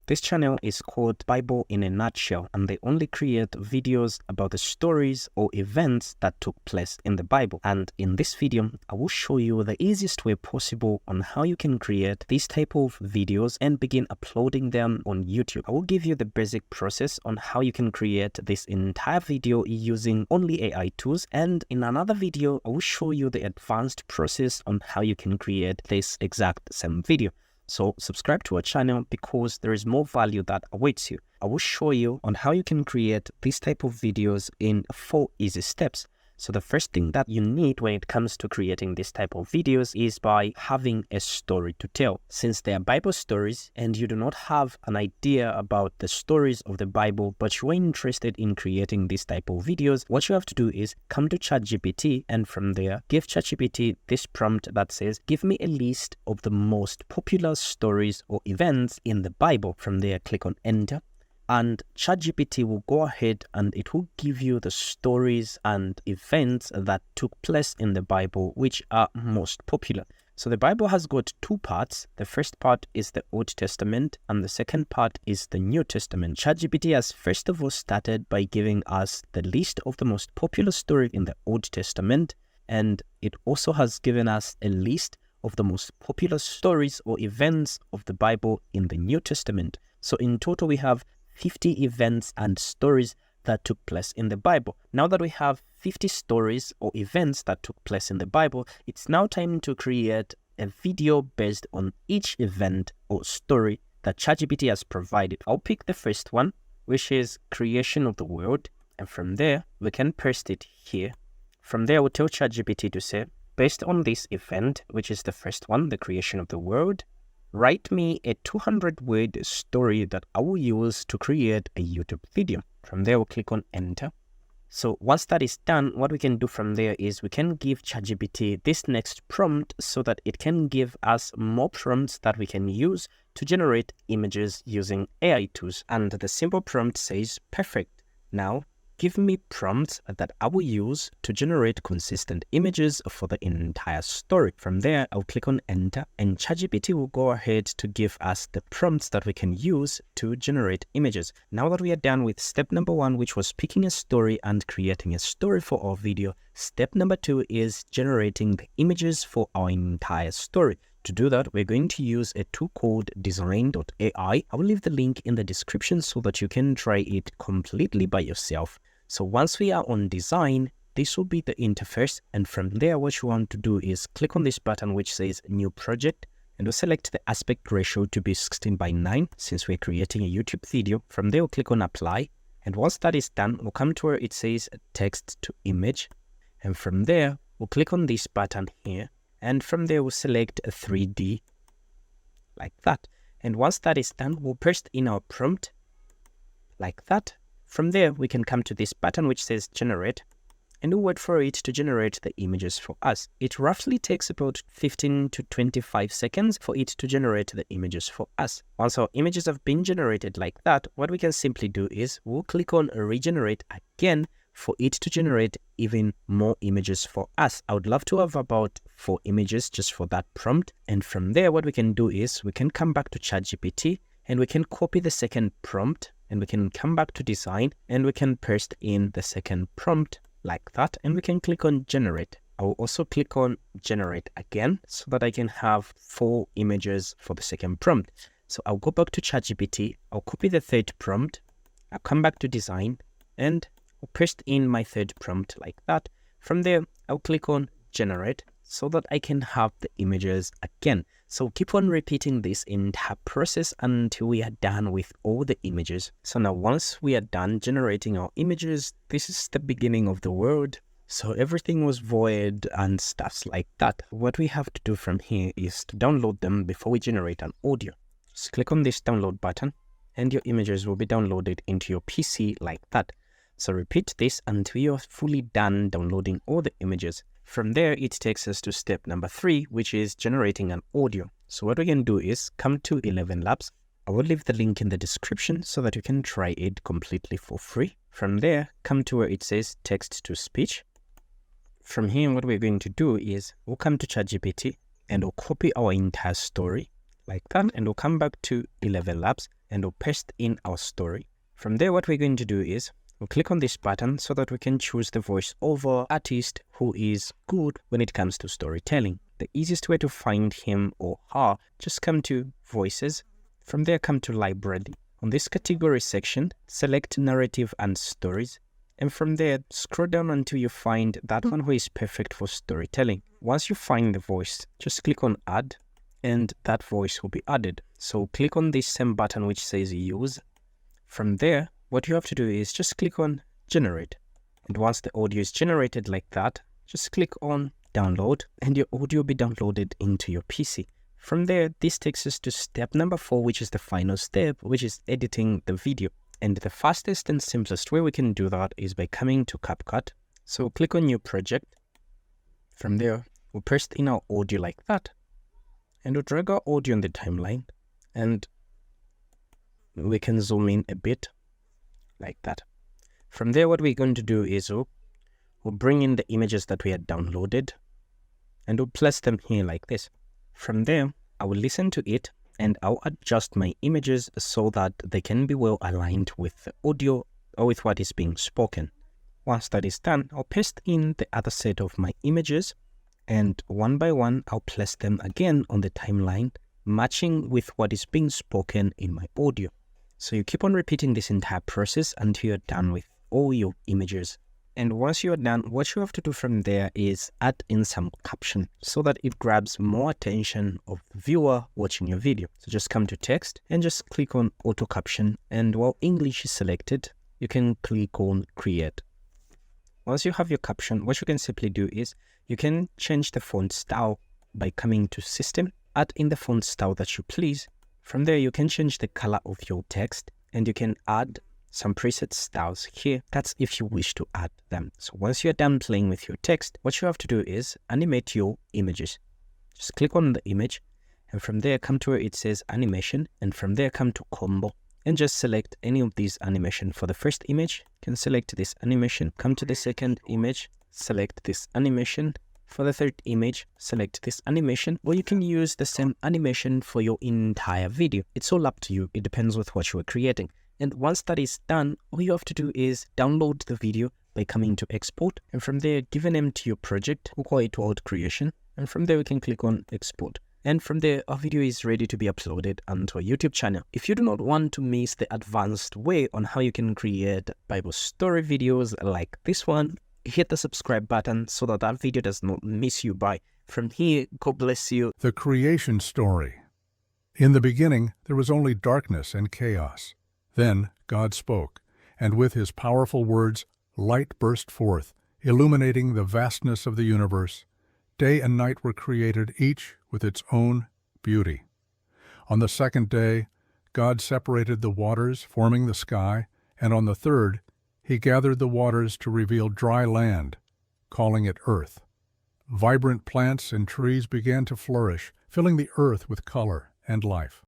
This channel is called Bible in a Nutshell, and they only create videos about the stories or events that took place in the Bible. And in this video, I will show you the easiest way possible on how you can create this type of videos and begin uploading them on YouTube. I will give you the basic process on how you can create this entire video using only AI tools, and in another video, I will show you the advanced process on how you can create this exact same video. So subscribe to our channel because there is more value that awaits you. I will show you on how you can create this type of videos in 4 easy steps. So the first thing that you need when it comes to creating this type of videos is by having a story to tell. Since they are Bible stories and you do not have an idea about the stories of the Bible, but you are interested in creating this type of videos, what you have to do is come to ChatGPT, and from there, give ChatGPT this prompt that says, give me a list of the most popular stories or events in the Bible. From there, click on enter. And ChatGPT will go ahead and it will give you the stories and events that took place in the Bible which are most popular. So the Bible has got 2 parts. The first part is the Old Testament and the second part is the New Testament. ChatGPT has first of all started by giving us the list of the most popular story in the Old Testament, and it also has given us a list of the most popular stories or events of the Bible in the New Testament. So in total we have 50 events and stories that took place in the Bible. Now that we have 50 stories or events that took place in the Bible, it's now time to create a video based on each event or story that ChatGPT has provided. I'll pick the first one, which is creation of the world. And from there, we can paste it here. From there, we'll tell ChatGPT to say, based on this event, which is the first one, the creation of the world, write me a 200-word story that I will use to create a YouTube video. From there, we'll click on enter. So once that is done, what we can do from there is we can give ChatGPT this next prompt so that it can give us more prompts that we can use to generate images using AI tools. And the simple prompt says, perfect. Now, give me prompts that I will use to generate consistent images for the entire story. From there, I'll click on enter, and ChatGPT will go ahead to give us the prompts that we can use to generate images. Now that we are done with step number 1, which was picking a story and creating a story for our video, step number 2 is generating the images for our entire story. To do that, we're going to use a tool called design.ai. I will leave the link in the description so that you can try it completely by yourself. So once we are on design, this will be the interface. And from there, what you want to do is click on this button which says new project, and we'll select the aspect ratio to be 16:9 since we're creating a YouTube video. From there, we'll click on apply. And once that is done, we'll come to where it says text to image. And from there, we'll click on this button here. And from there, we'll select a 3D like that. And once that is done, we'll paste in our prompt like that. From there, we can come to this button which says generate, and we'll wait for it to generate the images for us. It roughly takes about 15 to 25 seconds for it to generate the images for us. Once our images have been generated like that, what we can simply do is we'll click on regenerate again for it to generate even more images for us. I would love to have about 4 images just for that prompt. And from there, what we can do is we can come back to ChatGPT and we can copy the second prompt, and we can come back to design and we can paste in the second prompt like that, and we can click on generate. I will also click on generate again so that I can have 4 images for the second prompt. So I'll go back to ChatGPT, I'll copy the third prompt, I'll come back to design, and I'll paste in my third prompt like that. From there, I'll click on generate so that I can have the images again. So keep on repeating this entire process until we are done with all the images. So now once we are done generating our images, this is the beginning of the world. So everything was void and stuff like that. What we have to do from here is to download them before we generate an audio. Just click on this download button and your images will be downloaded into your PC like that. So repeat this until you're fully done downloading all the images. From there, it takes us to step number 3, which is generating an audio. So what we can do is come to 11 Labs. I will leave the link in the description so that you can try it completely for free. From there, come to where it says text to speech. From here, what we're going to do is we'll come to ChatGPT and we'll copy our entire story like that, and we'll come back to 11 Labs and we'll paste in our story. From there, what we're going to do is we'll click on this button so that we can choose the voiceover artist who is good when it comes to storytelling. The easiest way to find him or her, just come to Voices. From there, come to Library. On this category section, select Narrative and Stories. And from there, scroll down until you find that one who is perfect for storytelling. Once you find the voice, just click on Add, and that voice will be added. So click on this same button which says Use. From there, what you have to do is just click on Generate. And once the audio is generated like that, just click on Download, and your audio will be downloaded into your PC. From there, this takes us to step number 4, which is the final step, which is editing the video. And the fastest and simplest way we can do that is by coming to CapCut. So click on New Project. From there, we'll paste in our audio like that. And we'll drag our audio on the timeline. And we can zoom in a bit like that. From there, what we're going to do is we'll bring in the images that we had downloaded. And we'll place them here like this. From there, I will listen to it and I'll adjust my images so that they can be well aligned with the audio or with what is being spoken. Once that is done, I'll paste in the other set of my images, and one by one, I'll place them again on the timeline, matching with what is being spoken in my audio. So you keep on repeating this entire process until you're done with all your images. And once you're done, what you have to do from there is add in some caption so that it grabs more attention of the viewer watching your video. So just come to text and just click on auto caption. And while English is selected, you can click on create. Once you have your caption, what you can simply do is you can change the font style by coming to system, add in the font style that you please. From there, you can change the color of your text and you can add some preset styles here. That's if you wish to add them. So once you're done playing with your text, what you have to do is animate your images. Just click on the image and from there come to where it says animation, and from there come to combo and just select any of these animation. For the first image, you can select this animation, come to the second image, select this animation. For the third image, select this animation, or you can use the same animation for your entire video. It's all up to you. It depends with what you are creating. And once that is done, all you have to do is download the video by coming to export. And from there, give a name to your project. We'll call it World Creation. And from there, we can click on export. And from there, our video is ready to be uploaded onto our YouTube channel. If you do not want to miss the advanced way on how you can create Bible story videos like this one, hit the subscribe button so that that video does not miss you by. From here, God bless you. The creation story. In the beginning, there was only darkness and chaos. Then God spoke, and with his powerful words, light burst forth, illuminating the vastness of the universe. Day and night were created, each with its own beauty. On the second day, God separated the waters, forming the sky, and on the third, he gathered the waters to reveal dry land, calling it earth. Vibrant plants and trees began to flourish, filling the earth with color and life.